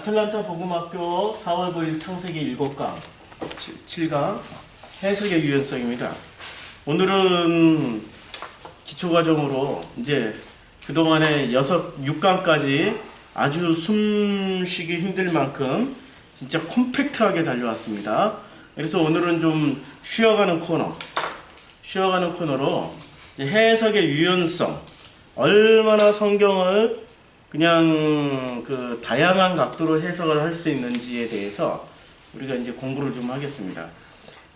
아틀란타 복음학교 4월 9일 창세기 7강 7강 해석의 유연성입니다. 오늘은 기초과정으로 이제 그동안에 6강까지 아주 숨쉬기 힘들 만큼 진짜 컴팩트하게 달려왔습니다. 그래서 오늘은 좀 쉬어가는 코너로 이제 해석의 유연성, 얼마나 성경을 그냥 그 다양한 각도로 해석을 할 수 있는지에 대해서 우리가 이제 공부를 좀 하겠습니다.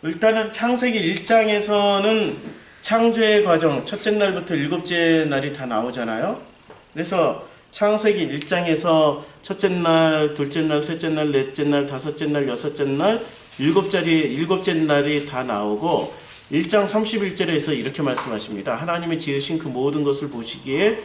일단은 창세기 1장에서는 창조의 과정, 첫째 날부터 일곱째 날이 다 나오잖아요. 그래서 창세기 1장에서 첫째 날, 둘째 날, 셋째 날, 넷째 날, 다섯째 날, 여섯째 날, 일곱째 날이 다 나오고 1장 31절에서 이렇게 말씀하십니다. 하나님이 지으신 그 모든 것을 보시기에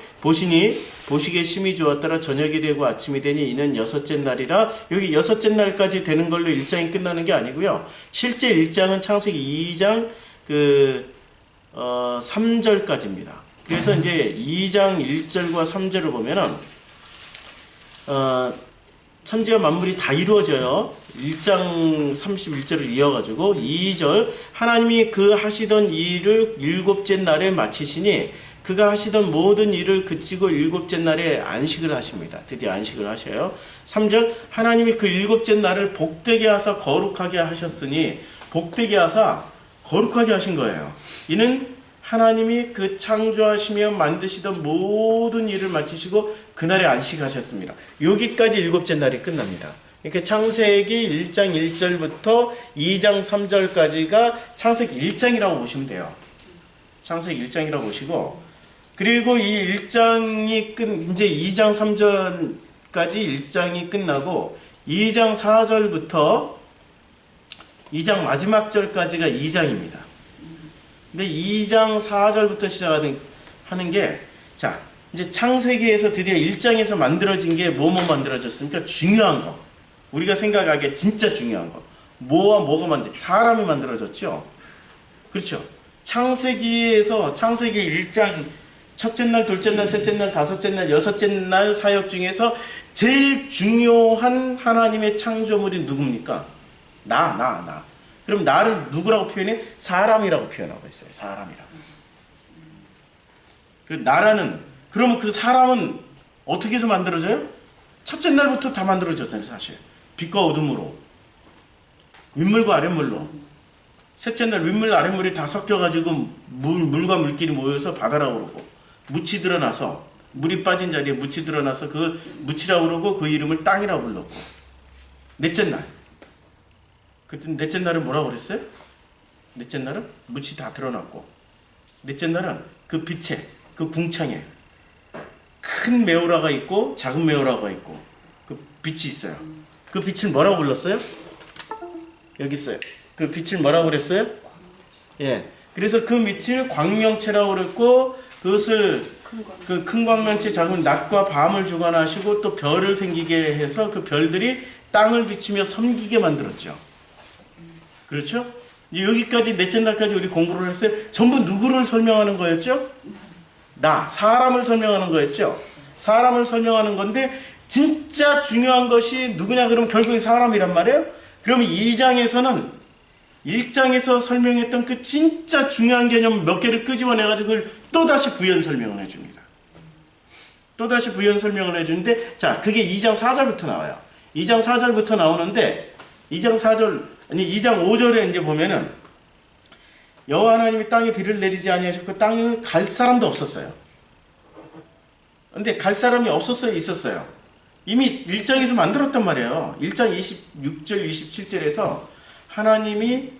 심히 좋았더라. 저녁이 되고 아침이 되니 이는 여섯째 날이라. 여기 여섯째 날까지 되는 걸로 1장이 끝나는 게 아니고요. 실제 1장은 창세기 2장 3절까지입니다. 그래서 이제 2장 1절과 3절을 보면은 천지와 만물이 다 이루어져요. 1장 31절을 이어가지고 2절 하나님이 그 하시던 일을 일곱째 날에 마치시니 그가 하시던 모든 일을 그치고 일곱째 날에 안식을 하십니다. 드디어 안식을 하셔요. 3절 하나님이 그 일곱째 날을 복되게 하사 거룩하게 하셨으니 복되게 하사 거룩하게 하신 거예요. 이는 하나님이 그 창조하시며 만드시던 모든 일을 마치시고 그날에 안식하셨습니다. 여기까지 일곱째 날이 끝납니다. 그러니까 창세기 1장 1절부터 2장 3절까지가 창세기 1장이라고 보시면 돼요. 창세기 1장이라고 보시고, 그리고 이 1장이 이제 2장 3절까지 1장이 끝나고 2장 4절부터 2장 마지막 절까지가 2장입니다. 근데 2장 4절부터 시작하는 게, 자, 이제 창세기에서 드디어 1장에서 만들어진 게 뭐뭐 만들어졌습니까? 중요한 거. 우리가 생각하기에 진짜 중요한 거. 뭐와 뭐가 사람이 만들어졌죠? 그렇죠. 창세기에서 창세기 1장 첫째 날, 둘째 날, 셋째 날, 다섯째 날, 여섯째 날 사역 중에서 제일 중요한 하나님의 창조물이 누굽니까? 나. 그럼 나를 누구라고 표현해? 사람이라고 표현하고 있어요. 사람이라고. 그 나라는, 그러면 그 사람은 어떻게 해서 만들어져요? 첫째 날부터 다 만들어졌잖아요. 사실 빛과 어둠으로, 윗물과 아랫물로. 셋째 날 윗물 아랫물이 다 섞여가지고 물과 물끼리 모여서 바다라고 그러고, 묻이 드러나서, 물이 빠진 자리에 묻이 드러나서 그 묻이라고 그러고 그 이름을 땅이라고 불렀고, 넷째 날, 그때 넷째 날은 뭐라고 그랬어요? 넷째 날은 묻이 다 드러났고, 넷째 날은 그 빛에, 그 궁창에 큰 메오라가 있고 작은 메오라가 있고 그 빛이 있어요. 그 빛을 뭐라고 불렀어요? 여기 있어요. 그 빛을 뭐라고 그랬어요? 예. 그래서 그 빛을 광명체라고 그랬고, 그것을 그 큰 광명체 작은 낮과 밤을 주관하시고 또 별을 생기게 해서 그 별들이 땅을 비추며 섬기게 만들었죠. 그렇죠? 이제 여기까지 넷째 날까지 우리 공부를 했어요. 전부 누구를 설명하는 거였죠? 사람을 설명하는 거였죠. 사람을 설명하는 건데 진짜 중요한 것이 누구냐 그러면 결국에 사람이란 말이에요. 그러면 2장에서는 1장에서 설명했던 그 진짜 중요한 개념 몇 개를 끄집어내가지고 그걸 또다시 부연 설명을 해줍니다. 또다시 부연 설명을 해주는데, 자, 그게 2장 4절부터 나와요. 2장 4절부터 나오는데 2장 5절에 이제 보면은 여호와 하나님이 땅에 비를 내리지 아니하셨고 땅을 갈 사람도 없었어요. 근데 갈 사람이 없었어요, 있었어요? 이미 1장에서 만들었단 말이에요. 1장 26절, 27절에서 하나님이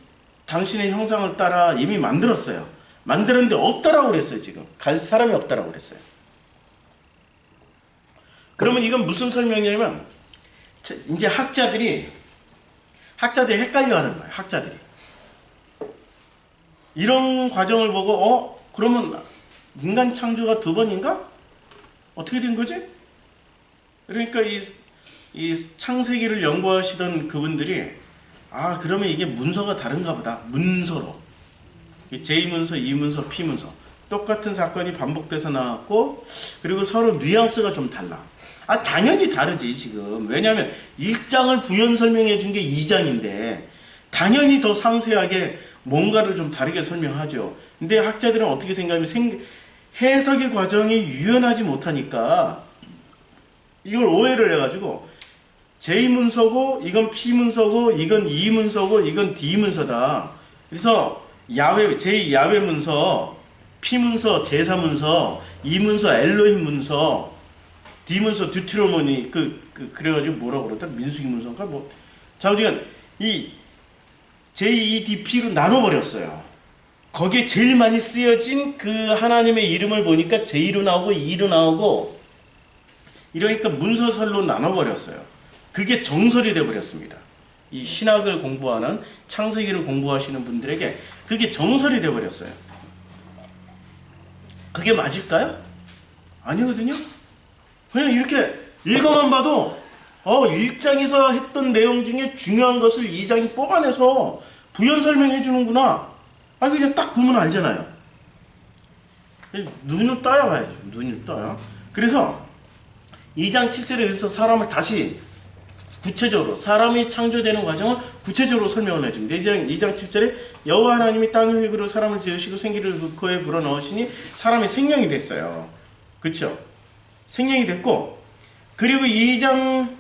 당신의 형상을 따라 이미 만들었어요. 만들었는데 없다라고 그랬어요. 지금 갈 사람이 없다라고 그랬어요. 그러면 이건 무슨 설명이냐면, 이제 학자들이 헷갈려하는 거예요. 학자들이 이런 과정을 보고 그러면 인간 창조가 두 번인가? 어떻게 된 거지? 그러니까 이 창세기를 연구하시던 그분들이 그러면 이게 문서가 다른가 보다. 문서로 제2문서, 2문서, P문서 똑같은 사건이 반복돼서 나왔고, 그리고 서로 뉘앙스가 좀 달라. 아, 당연히 다르지 지금. 왜냐하면 1장을 부연 설명해 준 게 2장인데 당연히 더 상세하게 뭔가를 좀 다르게 설명하죠. 근데 학자들은 어떻게 생각하면 해석의 과정이 유연하지 못하니까 이걸 오해를 해가지고 J문서고 이건 P문서고 이건 E문서고 이건 D문서다. 그래서 제2야훼 문서, P문서, 제사문서, E문서, 엘로힘 문서, D문서, 듀트로노미 그래가지고 뭐라고 그러더라? 민수기 문서인가 뭐. 자, 어쨌든 이 JEDP로 나눠버렸어요. 거기에 제일 많이 쓰여진 그 하나님의 이름을 보니까 J로 나오고 E로 나오고 이러니까 문서설로 나눠버렸어요. 그게 정설이 되어버렸습니다. 이 신학을 공부하는 창세기를 공부하시는 분들에게 그게 정설이 되어버렸어요. 그게 맞을까요? 아니거든요. 그냥 이렇게 읽어만 봐도 1장에서 했던 내용 중에 중요한 것을 2장이 뽑아내서 부연 설명해 주는구나. 그냥 딱 보면 알잖아요. 눈을 떠야 봐야죠. 눈을 떠야. 그래서 2장 7절에 여기서 사람을 다시 구체적으로 사람이 창조되는 과정을 구체적으로 설명을 해줍니다. 2장 7절에 여호와 하나님이 땅의 흙으로 사람을 지으시고 생기를 그 코에 불어넣으시니 사람이 생명이 됐어요. 그쵸? 생명이 됐고 그리고 2장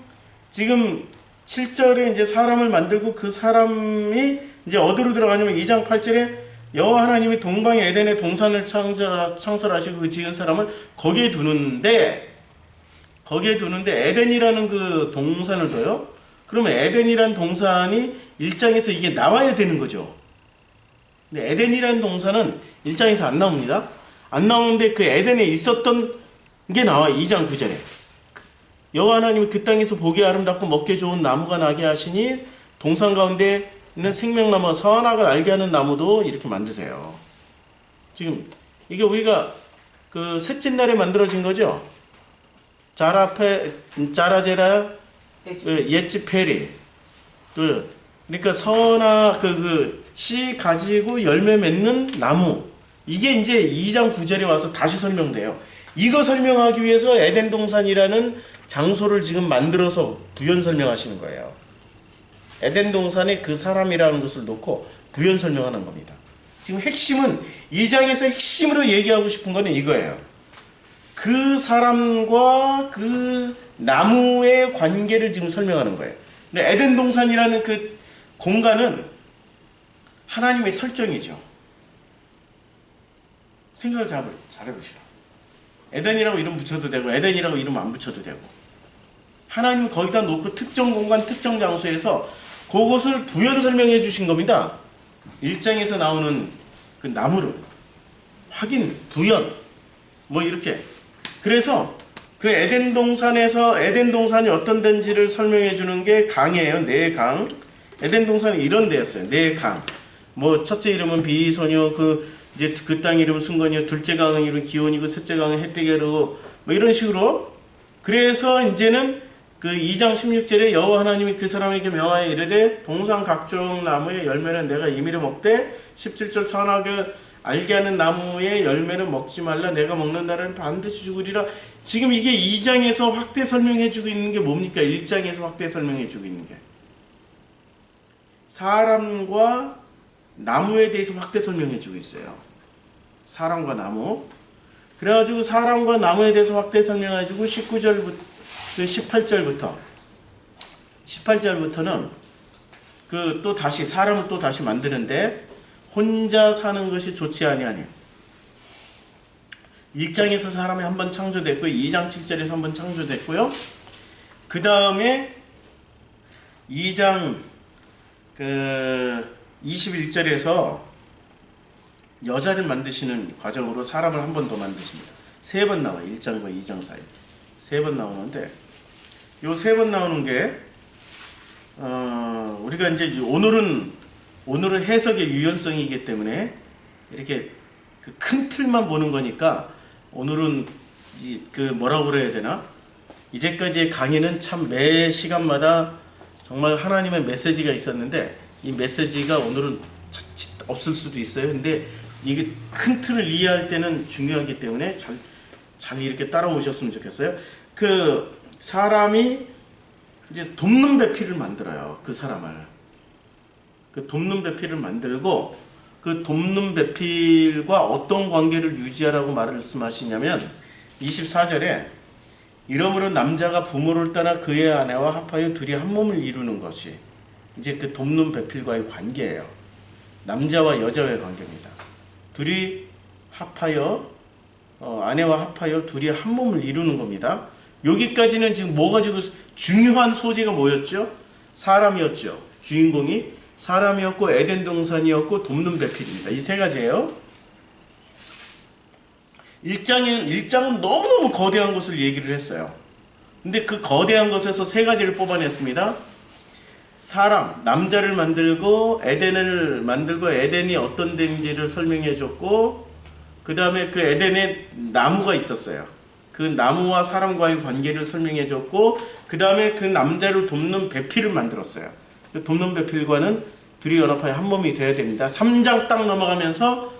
지금 7절에 이제 사람을 만들고 그 사람이 이제 어디로 들어가냐면 2장 8절에 여호와 하나님이 동방의 에덴의 동산을 창설하시고 그 지은 사람을 거기에 두는데 에덴이라는 그 동산을 둬요. 그러면 에덴이라는 동산이 1장에서 이게 나와야 되는 거죠. 근데 에덴이라는 동산은 1장에서 안 나옵니다. 안 나오는데 그 에덴에 있었던 게 나와요. 2장 9절에 여호와 하나님이 그 땅에서 보기 아름답고 먹기 좋은 나무가 나게 하시니 동산 가운데 있는 생명나무 선악을 알게 하는 나무도 이렇게 만드세요. 지금 이게 우리가 그 셋째 날에 만들어진 거죠. 자라제라 예치페리 그러니까 씨 가지고 열매 맺는 나무 이게 이제 2장 9절에 와서 다시 설명돼요. 이거 설명하기 위해서 에덴 동산이라는 장소를 지금 만들어서 부연 설명하시는 거예요. 에덴 동산에 그 사람이라는 것을 놓고 부연 설명하는 겁니다. 지금 핵심은 2장에서 핵심으로 얘기하고 싶은 거는 이거예요. 그 사람과 그 나무의 관계를 지금 설명하는 거예요. 근데 에덴 동산이라는 그 공간은 하나님의 설정이죠. 생각을 잘 해보시라. 에덴이라고 이름 붙여도 되고 에덴이라고 이름 안 붙여도 되고 하나님은 거기다 놓고 특정 공간 특정 장소에서 그것을 부연 설명해 주신 겁니다. 1장에서 나오는 그 나무를 확인, 부연 뭐 이렇게 그래서 그 에덴 동산이 어떤 데인지를 설명해 주는 게 강이에요. 네 강. 에덴 동산이 이런 데였어요. 네 강. 뭐 첫째 이름은 비소녀 이제 그 땅 이름은 순건이요. 둘째 강은 이름 기온이고 셋째 강은 헷데게르고 뭐 이런 식으로 그래서 이제는 그 2장 16절에 여호와 하나님이 그 사람에게 명하여 이르되 동산 각종 나무의 열매는 내가 임의로 먹되 17절 선악을 알게 하는 나무의 열매는 먹지 말라 내가 먹는 날은 반드시 죽으리라. 지금 이게 2장에서 확대 설명해 주고 있는 게 뭡니까? 1장에서 확대 설명해 주고 있는 게 사람과 나무에 대해서 확대 설명해 주고 있어요. 사람과 나무. 그래가지고 사람과 나무에 대해서 확대 설명해 주고 19절부터 18절부터는 또 다시 사람을 또 다시 만드는데 혼자 사는 것이 좋지 아니하니 1장에서 사람이 한번 창조됐고요. 2장 7절에서 한번 창조됐고요. 그 다음에 2장 21절에서 여자를 만드시는 과정으로 사람을 한 번 더 만드십니다. 3번 나와요. 1장과 2장 사이 3번 나오는데 요 3번 나오는 게 우리가 이제 오늘은 해석의 유연성이기 때문에 이렇게 그 큰 틀만 보는 거니까 오늘은 뭐라고 그래야 되나? 이제까지의 강의는 참 매 시간마다 정말 하나님의 메시지가 있었는데 이 메시지가 오늘은 자칫 없을 수도 있어요. 근데 이게 큰 틀을 이해할 때는 중요하기 때문에 잘 이렇게 따라오셨으면 좋겠어요. 사람이 이제 돕는 배필을 만들어요. 그 사람을. 그 돕는 배필을 만들고 그 돕는 배필과 어떤 관계를 유지하라고 말씀하시냐면 24절에 이러므로 남자가 부모를 떠나 그의 아내와 합하여 둘이 한 몸을 이루는 것이 이제 그 돕는 배필과의 관계예요. 남자와 여자의 관계입니다. 둘이 합하여 아내와 합하여 둘이 한 몸을 이루는 겁니다. 여기까지는 지금 뭐 가지고 중요한 소재가 뭐였죠? 사람이었죠. 주인공이 사람이었고 에덴 동산이었고 돕는 배필입니다. 이 세 가지예요. 1장은 너무너무 거대한 것을 얘기를 했어요. 근데 그 거대한 것에서 세 가지를 뽑아냈습니다. 사람, 남자를 만들고 에덴을 만들고 에덴이 어떤 데인지를 설명해 줬고 그 다음에 그 에덴에 나무가 있었어요. 그 나무와 사람과의 관계를 설명해 줬고 그 다음에 그 남자를 돕는 배필을 만들었어요. 그 돕는 배필과는 둘이 연합하여 한 몸이 되어야 됩니다. 3장 딱 넘어가면서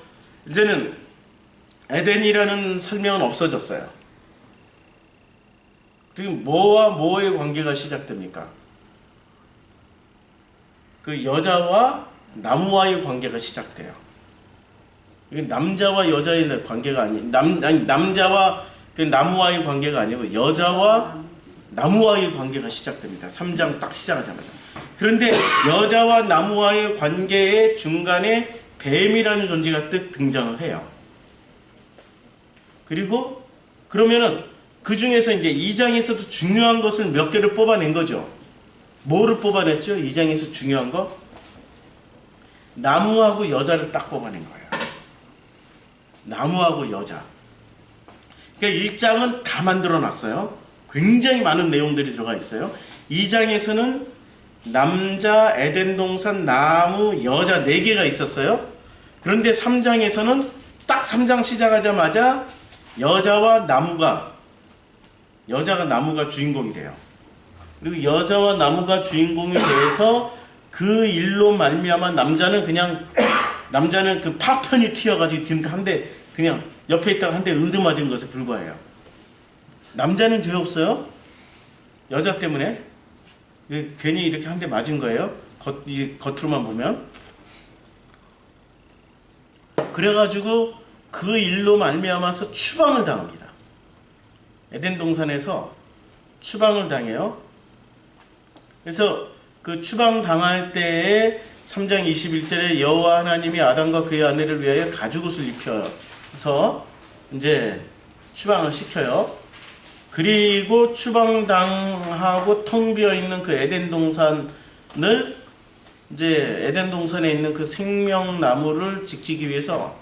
이제는 에덴이라는 설명은 없어졌어요. 그리고 뭐와 뭐의 관계가 시작됩니까? 그 여자와 나무와의 관계가 시작돼요. 이게 남자와 여자의 관계가 남자와 그 나무와의 관계가 아니고 여자와 나무와의 관계가 시작됩니다. 3장 딱 시작하자마자. 그런데 여자와 나무와의 관계의 중간에 뱀이라는 존재가 뜩 등장을 해요. 그리고 그러면은 그 중에서 이제 2장에서도 중요한 것을 몇 개를 뽑아낸 거죠. 뭐를 뽑아냈죠? 2장에서 중요한 거? 나무하고 여자를 딱 뽑아낸 거예요. 나무하고 여자. 그러니까 1장은 다 만들어 놨어요. 굉장히 많은 내용들이 들어가 있어요. 2장에서는 남자, 에덴 동산, 나무, 여자 4개가 있었어요. 그런데 3장에서는 딱 3장 시작하자마자 여자가 나무가 주인공이 돼요. 그리고 여자와 나무가 주인공이 돼서 그 일로 말미암아 남자는 그 파편이 튀어가지고 한 대 그냥 옆에 있다가 한 대 얻어맞은 것에 불과해요. 남자는 죄 없어요. 여자 때문에 괜히 이렇게 한 대 맞은 거예요. 겉으로만 보면. 그래가지고 그 일로 말미암아서 추방을 당합니다. 에덴 동산에서 추방을 당해요. 그래서 그 추방 당할 때에 3장 21절에 여호와 하나님이 아담과 그의 아내를 위하여 가죽옷을 입혀서 이제 추방을 시켜요. 그리고 추방당하고 텅 비어 있는 그 에덴 동산을 이제 에덴 동산에 있는 그 생명나무를 지키기 위해서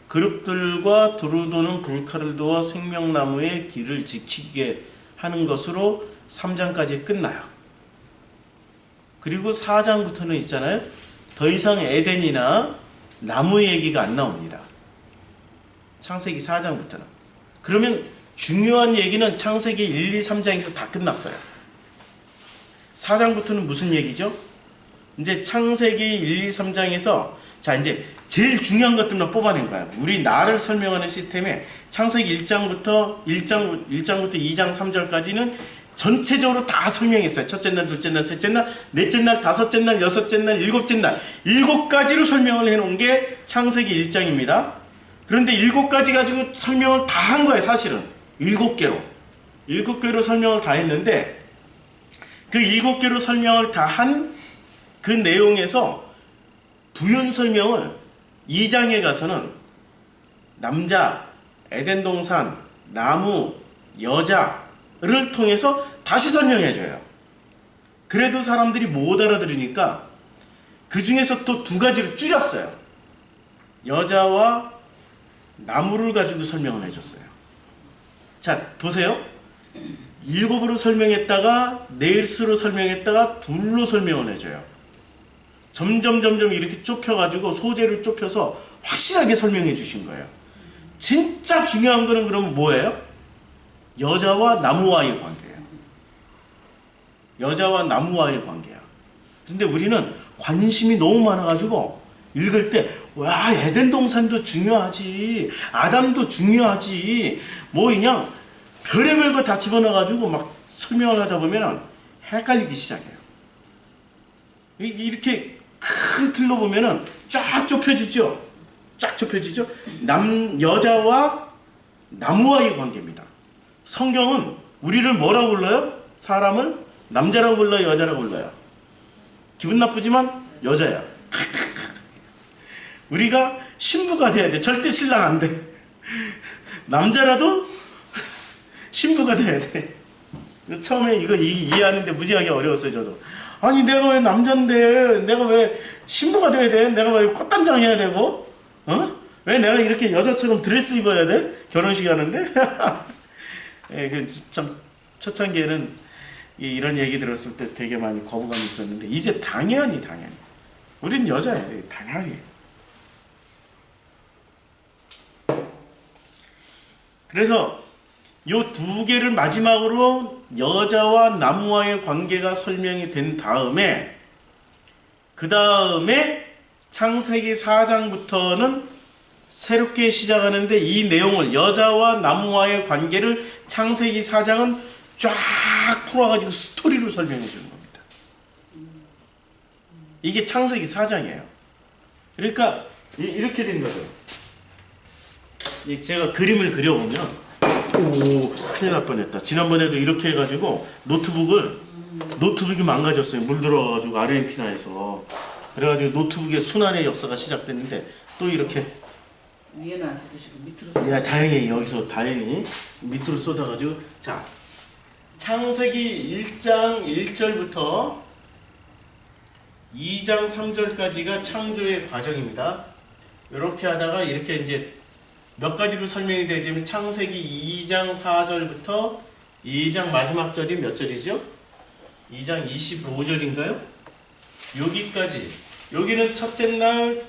그룹들과 두루 도는 불칼을 두어 생명나무의 길을 지키게 하는 것으로 3장까지 끝나요. 그리고 4장부터는 있잖아요. 더 이상 에덴이나 나무 얘기가 안 나옵니다. 창세기 4장부터는. 그러면 중요한 얘기는 창세기 1, 2, 3장에서 다 끝났어요. 4장부터는 무슨 얘기죠? 이제 창세기 1, 2, 3장에서 자 이제 제일 중요한 것들만 뽑아낸 거야. 우리 나를 설명하는 시스템에 창세기 1장부터 2장 3절까지는 전체적으로 다 설명했어요. 첫째 날, 둘째 날, 셋째 날, 넷째 날, 다섯째 날, 여섯째 날, 일곱째 날 7가지로 설명을 해놓은 게 창세기 1장입니다. 그런데 7가지 가지고 설명을 다 한 거예요. 사실은 7개로 설명을 다 했는데 그 7개로 설명을 다 한 그 내용에서 부연 설명을 2장에 가서는 남자, 에덴 동산, 나무, 여자를 통해서 다시 설명해줘요. 그래도 사람들이 못 알아들으니까 그 중에서 또 2가지로 줄였어요. 여자와 나무를 가지고 설명을 해줬어요. 자, 보세요. 7으로 설명했다가 넷으로 설명했다가 2로 설명을 해줘요. 점점 이렇게 좁혀가지고 소재를 좁혀서 확실하게 설명해 주신 거예요. 진짜 중요한 거는 그러면 뭐예요? 여자와 나무와의 관계예요. 여자와 나무와의 관계야. 근데 우리는 관심이 너무 많아가지고 읽을 때 와, 에덴 동산도 중요하지, 아담도 중요하지, 뭐 그냥 별의별 거 다 집어넣어가지고 막 설명을 하다 보면 헷갈리기 시작해요. 이렇게 큰 틀로 보면은 쫙 좁혀지죠. 쫙 좁혀지죠. 여자와 나무와의 관계입니다. 성경은 우리를 뭐라고 불러요? 사람을 남자라고 불러요? 여자라고 불러요? 기분 나쁘지만 여자야. 우리가 신부가 돼야 돼. 절대 신랑 안 돼. 남자라도 신부가 돼야 돼. 처음에 이거 이해하는데 무지하게 어려웠어요, 저도. 아니, 내가 왜 남잔데, 내가 왜 신부가 돼야 돼? 내가 왜 꽃단장 해야 되고, 왜 내가 이렇게 여자처럼 드레스 입어야 돼? 결혼식 하는데? 예, 참, 초창기에는 이런 얘기 들었을 때 되게 많이 거부감이 있었는데, 이제 당연히. 우린 여자예요, 당연히. 그래서 요 두 개를 마지막으로 여자와 나무와의 관계가 설명이 된 다음에 그 다음에 창세기 4장부터는 새롭게 시작하는데 이 내용을 여자와 나무와의 관계를 창세기 4장은 쫙 풀어가지고 스토리로 설명해 주는 겁니다. 이게 창세기 4장이에요. 그러니까 이렇게 된 거죠. 제가 그림을 그려보면 큰일 날 뻔했다. 지난번에도 이렇게 해가지고 노트북이 망가졌어요. 물 들어가지고 아르헨티나에서. 그래가지고 노트북의 순환의 역사가 시작됐는데 또 이렇게 위에는 안 쏟으시고 밑으로 쏟으시고. 야, 다행히 밑으로 쏟아가지고. 자, 창세기 1장 1절부터 2장 3절까지가 창조의 과정입니다. 이렇게 하다가 이렇게 이제 몇 가지로 설명이 되지만 창세기 2장 4절부터 2장 마지막 절이 몇 절이죠? 2장 25절인가요? 여기까지. 여기는 첫째 날,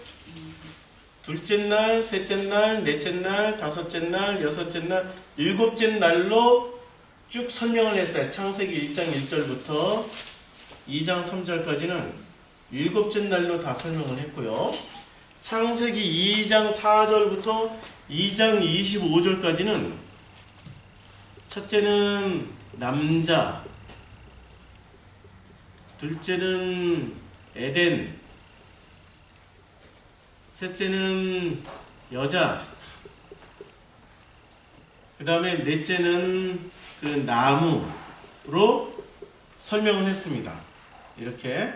둘째 날, 셋째 날, 넷째 날, 다섯째 날, 여섯째 날, 일곱째 날로 쭉 설명을 했어요. 창세기 1장 1절부터 2장 3절까지는 일곱째 날로 다 설명을 했고요. 창세기 2장 4절부터 2장 25절까지는 첫째는 남자, 둘째는 에덴, 셋째는 여자, 그 다음에 넷째는 그 나무로 설명을 했습니다. 이렇게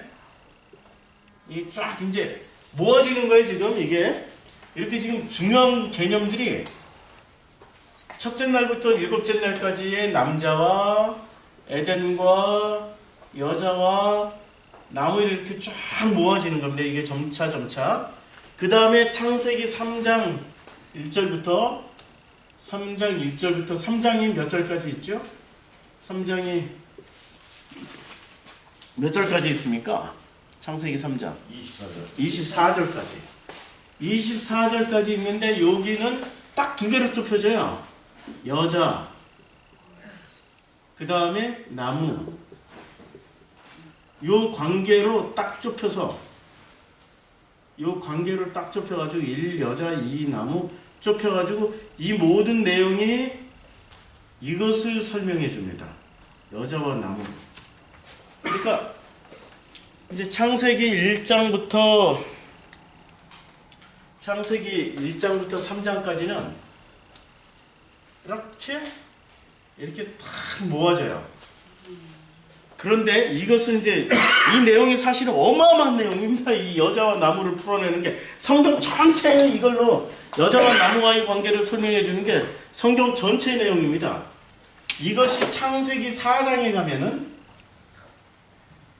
이 쫙 이제 모아지는 거예요. 지금 이게 이렇게 지금 중요한 개념들이 첫째 날부터 일곱째 날까지의 남자와 에덴과 여자와 나무 이렇게 쫙 모아지는 겁니다. 이게 점차 그 다음에 창세기 3장 1절부터 3장이 몇 절까지 있죠? 3장이 몇 절까지 있습니까? 창세기 3장 24절까지 24절까지 있는데 여기는 딱 두 개로 좁혀져요. 여자, 그 다음에 나무. 요 관계로 딱 좁혀서 좁혀가지고 1 여자 2 나무 좁혀가지고 이 모든 내용이 이것을 설명해 줍니다. 여자와 나무. 그러니까 이제 창세기 1장부터 3장까지는 이렇게 탁 모아져요. 그런데 이것은 이제 이 내용이 사실은 어마어마한 내용입니다. 이 여자와 나무를 풀어내는 게 성경 전체에 이걸로 여자와 나무와의 관계를 설명해 주는 게 성경 전체의 내용입니다. 이것이 창세기 4장에 가면은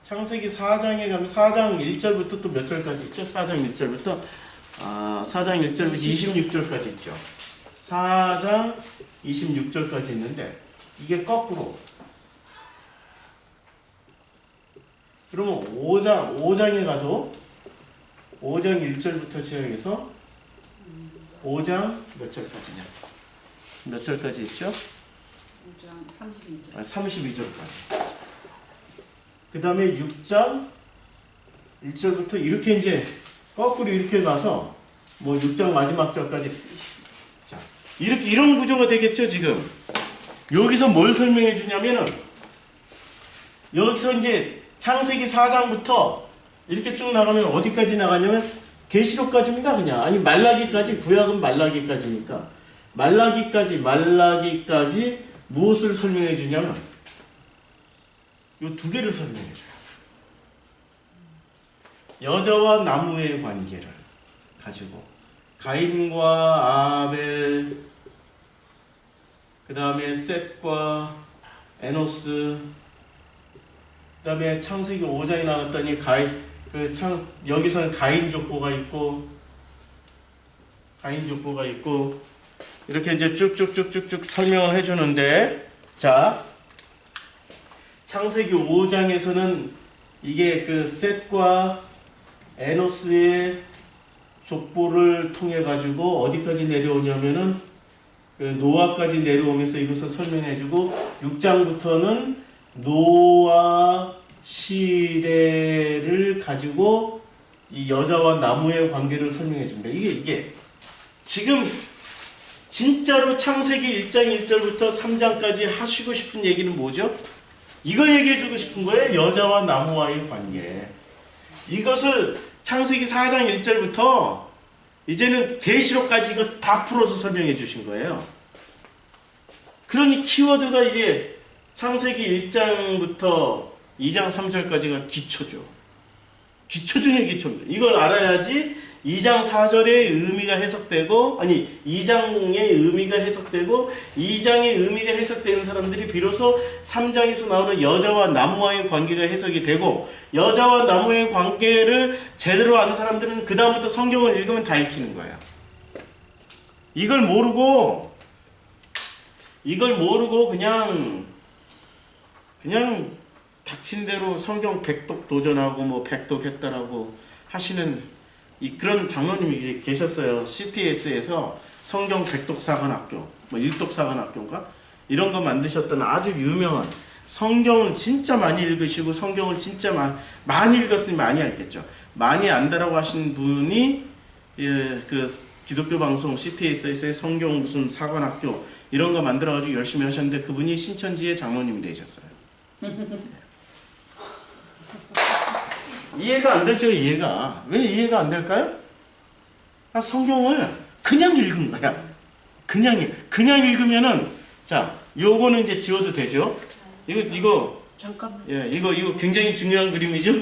4장 1절부터 또 몇 절까지 있죠? 4장 1절부터 26절까지 있죠. 4장 26절까지 있는데 이게 거꾸로. 그러면 5장에 가도 5장 1절부터 시작해서 5장 몇 절까지냐? 몇 절까지 있죠? 5장 32절. 32절까지. 그 다음에 6장 1절부터 이렇게 이제 거꾸로 이렇게 가서 뭐 6장 마지막 절까지. 자, 이렇게 이런 구조가 되겠죠, 지금. 여기서 뭘 설명해 주냐면은 여기서 이제 창세기 4장부터 이렇게 쭉 나가면 어디까지 나가냐면 계시록까지입니다. 그냥 아니 말라기까지. 구약은 말라기까지니까 말라기까지 무엇을 설명해 주냐면 요 두 개를 설명해 줘요. 여자와 나무의 관계를 가지고 가인과 아벨, 그 다음에 셋과 에노스, 그 다음에 창세기 5장에 나왔더니 여기서는 가인 족보가 있고 이렇게 이제 쭉쭉쭉쭉쭉 설명을 해주는데, 자 창세기 5장에서는 이게 그 셋과 에노스의 족보를 통해 가지고 어디까지 내려오냐면은 그 노아까지 내려오면서 이것을 설명해주고 6장부터는 노아 시대를 가지고 이 여자와 나무의 관계를 설명해줍니다. 이게 지금 진짜로 창세기 1장 1절부터 3장까지 하시고 싶은 얘기는 뭐죠? 이걸 얘기해주고 싶은 거예요. 여자와 나무와의 관계. 이것을 창세기 4장 1절부터 이제는 계시록까지 이거 다 풀어서 설명해 주신 거예요. 그러니 키워드가 이제 창세기 1장부터 2장 3절까지가 기초죠. 기초 중에 기초입니다. 이걸 알아야지 2장 4절의 의미가 해석되고, 아니 2장의 의미가 해석되고 2장의 의미가 해석되는 사람들이 비로소 3장에서 나오는 여자와 나무와의 관계가 해석이 되고, 여자와 나무의 관계를 제대로 아는 사람들은 그 다음부터 성경을 읽으면 다 읽히는 거예요. 이걸 모르고 그냥 닥친 대로 성경 백독 도전하고 뭐 백독했다라고 하시는 그런 장로님이 계셨어요. CTS에서 성경 백독사관학교, 뭐 일독사관학교인가? 이런 거 만드셨던 아주 유명한, 성경을 진짜 많이 읽으시고 성경을 진짜 많이 읽었으니 많이 알겠죠. 많이 안다라고 하신 분이 그 기독교 방송 CTS에서의 성경 무슨 사관학교 이런 거 만들어가지고 열심히 하셨는데 그분이 신천지의 장로님이 되셨어요. 이해가 안 되죠, 이해가. 왜 이해가 안 될까요? 성경을 그냥 읽은 거야. 그냥 읽으면은, 자, 요거는 이제 지워도 되죠? 이거, 잠깐만. 예, 이거 굉장히 중요한 그림이죠?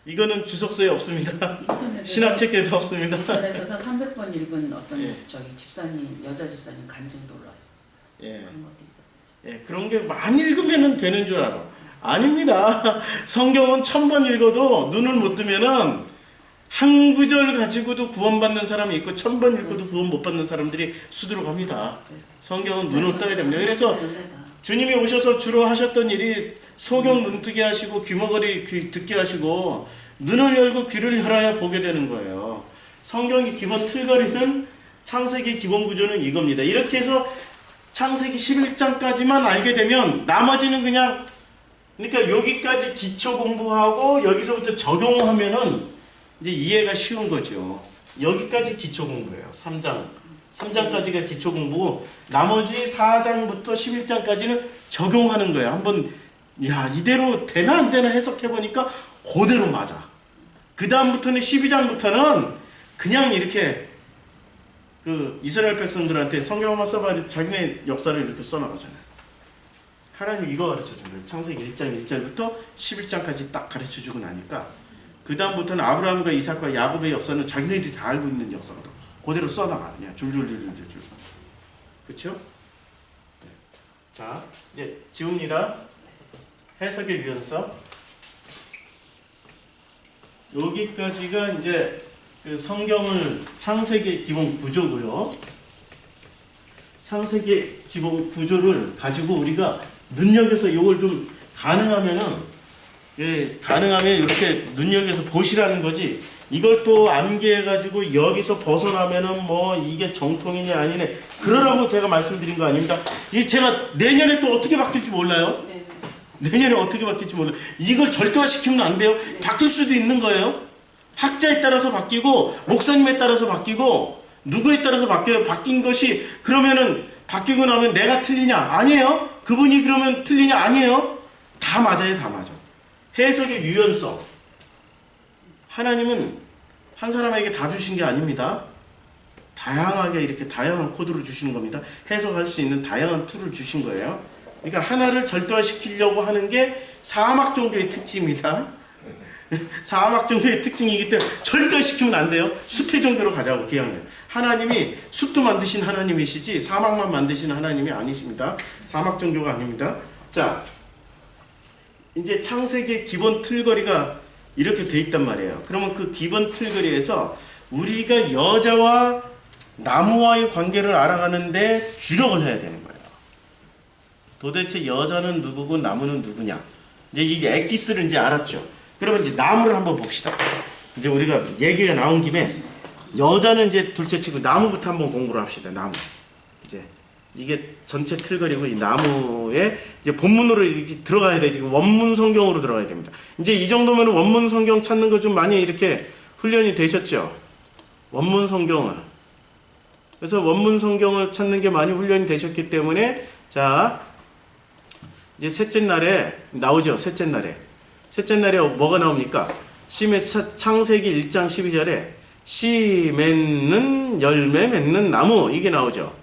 이거는 주석서에 없습니다. 신학책에도 없습니다. 인터넷에서 300번 읽은 어떤 예. 집사님, 여자 집사님 간증도 올라왔었어요. 예. 그런 것도 있었어요. 예, 그런 게 많이 읽으면 되는 줄 알아. 아닙니다. 성경은 1000번 읽어도 눈을 못 뜨면은 한 구절 가지고도 구원받는 사람이 있고 1000번 읽고도 구원 못 받는 사람들이 수두룩합니다. 성경은 눈을 떠야 됩니다. 그래서 주님이 오셔서 주로 하셨던 일이 소경 눈뜨게 하시고 귀머거리 듣게 하시고 눈을 열고 귀를 열어야 보게 되는 거예요. 성경의 기본 틀거리는, 창세기 기본 구조는 이겁니다. 이렇게 해서 창세기 11장까지만 알게 되면 나머지는 그러니까 여기까지 기초 공부하고 여기서부터 적용하면은 이제 이해가 쉬운 거죠. 여기까지 기초 공부예요. 3장까지가 기초 공부고 나머지 4장부터 11장까지는 적용하는 거예요. 한번 이대로 되나 안 되나 해석해 보니까 그대로 맞아. 그 다음부터는 12장부터는 그냥 이렇게 그 이스라엘 백성들한테 성경 한번 써봐, 자기네 역사를 이렇게 써나가잖아요. 하나님 이거 가르쳐준 거예요. 창세기 1장 1절부터 11장까지 딱 가르쳐주고 나니까 그 다음부터는 아브라함과 이삭과 야곱의 역사는 자기네들이 다 알고 있는 역사거든. 그대로 써나가. 그냥 줄줄줄줄줄. 그쵸? 네. 자, 이제 지웁니다. 해석의 유연성. 여기까지가 이제 그 성경을 창세기의 기본 구조고요. 창세기의 기본 구조를 가지고 우리가 눈여겨서 이걸 좀 가능하면 이렇게 눈여겨서 보시라는 거지. 이걸 또 암기해가지고 여기서 벗어나면은 뭐 이게 정통이냐 아니네 그러라고 제가 말씀드린 거 아닙니다. 이 제가 내년에 또 어떻게 바뀔지 몰라요. 내년에 어떻게 바뀔지 몰라요. 이걸 절대화시키면 안 돼요. 바뀔 수도 있는 거예요. 학자에 따라서 바뀌고 목사님에 따라서 바뀌고 누구에 따라서 바뀌어요. 바뀐 것이 그러면은 바뀌고 나면 내가 틀리냐? 아니에요. 그분이 그러면 틀리냐? 아니에요. 다 맞아요. 다 맞아. 해석의 유연성. 하나님은 한 사람에게 다 주신 게 아닙니다. 다양하게 이렇게 다양한 코드를 주시는 겁니다. 해석할 수 있는 다양한 툴을 주신 거예요. 그러니까 하나를 절대화시키려고 하는 게 사막 종교의 특징입니다. 사막 종교의 특징이기 때문에 절대화시키면 안 돼요. 숲의 종교로 가자고 기왕이면. 하나님이 숲도 만드신 하나님이시지 사막만 만드신 하나님이 아니십니다. 사막 종교가 아닙니다. 자, 이제 창세기의 기본 틀거리가 이렇게 돼 있단 말이에요. 그러면 그 기본 틀거리에서 우리가 여자와 나무와의 관계를 알아가는데 주력을 해야 되는 거예요. 도대체 여자는 누구고 나무는 누구냐? 이제 이게 엑기스를 이제 알았죠. 그러면 이제 나무를 한번 봅시다. 이제 우리가 얘기가 나온 김에 여자는 이제 둘째치고 나무부터 한번 공부를 합시다. 나무. 이제 이게 전체 틀거리고 이 나무에 이제 본문으로 이렇게 들어가야 돼. 지금 원문 성경으로 들어가야 됩니다. 이제 이 정도면 원문 성경 찾는 거 좀 많이 이렇게 훈련이 되셨죠? 원문 성경을. 그래서 원문 성경을 찾는 게 많이 훈련이 되셨기 때문에 자 이제 셋째 날에 나오죠. 셋째 날에 뭐가 나옵니까? 창세기 1장 12절에 씨 맺는 열매 맺는 나무 이게 나오죠.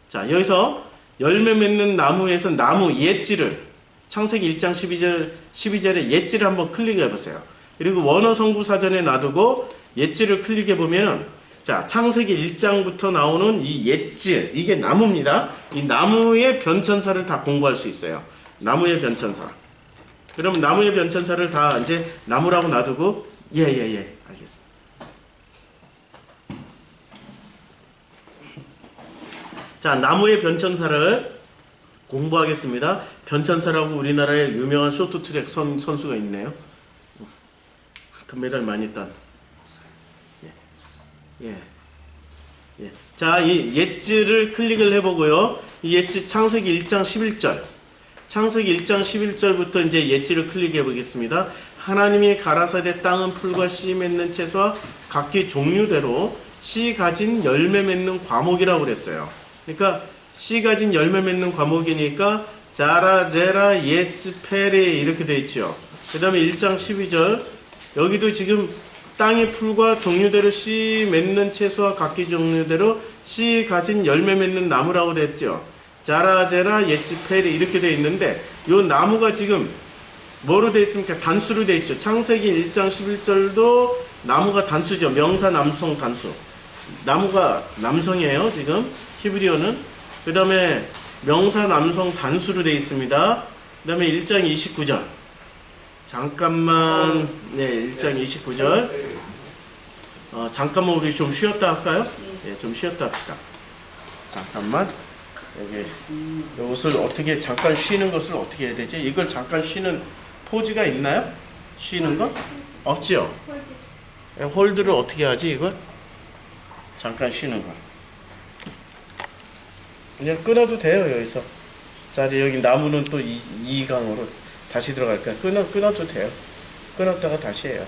자 여기서 열매 맺는 나무에서 나무 옛지를 창세기 1장 12절에 옛지를 한번 클릭해 보세요. 그리고 원어 성구 사전에 놔두고 옛지를 클릭해 보면은 자 창세기 1장부터 나오는 이 옛지 이게 나무입니다. 이 나무의 변천사를 다 공부할 수 있어요. 나무의 변천사. 그럼 나무의 변천사를 다 이제 나무라고 놔두고 예예예 알겠습니다. 자 나무의 변천사를 공부하겠습니다. 변천사라고 우리나라에 유명한 쇼트트랙 선수가 있네요. 금메달 많이 딴. 예. 자, 이 옛지를 클릭을 해보고요. 이 옛지 창세기 1장 11절. 창세기 1장 11절부터 이제 옛지를 클릭해 보겠습니다. 하나님이 가라사대 땅은 풀과 씨 맺는 채소와 각기 종류대로 씨 가진 열매 맺는 과목이라고 그랬어요. 그러니까 씨 가진 열매 맺는 과목이니까 자라, 제라, 옛지, 페레 이렇게 되어 있죠. 그 다음에 1장 12절 여기도 지금 땅의 풀과 종류대로 씨 맺는 채소와 각기 종류대로 씨 가진 열매 맺는 나무라고 됐죠. 자라제라 옛지페리 이렇게 되어 있는데 요 나무가 지금 뭐로 되어 있습니까? 단수로 되어 있죠. 창세기 1장 11절도 나무가 단수죠. 명사 남성 단수. 나무가 남성이에요. 지금 히브리어는. 그 다음에 명사 남성 단수로 되어 있습니다. 그 다음에 1장 29절 잠깐만 네 1장 29절 잠깐만 우리 좀 쉬었다 할까요? 네, 좀 쉬었다 합시다. 잠깐만 여기 이것을 어떻게 잠깐 쉬는 것을 어떻게 해야 되지? 이걸 잠깐 쉬는 포즈가 있나요? 쉬는 거? 없지요? 홀드를 어떻게 하지 이걸? 잠깐 쉬는 거 그냥 끊어도 돼요 여기서. 자 여기 나무는 또 2강으로 다시 들어갈까요? 끊어도 돼요. 끊었다가 다시 해요.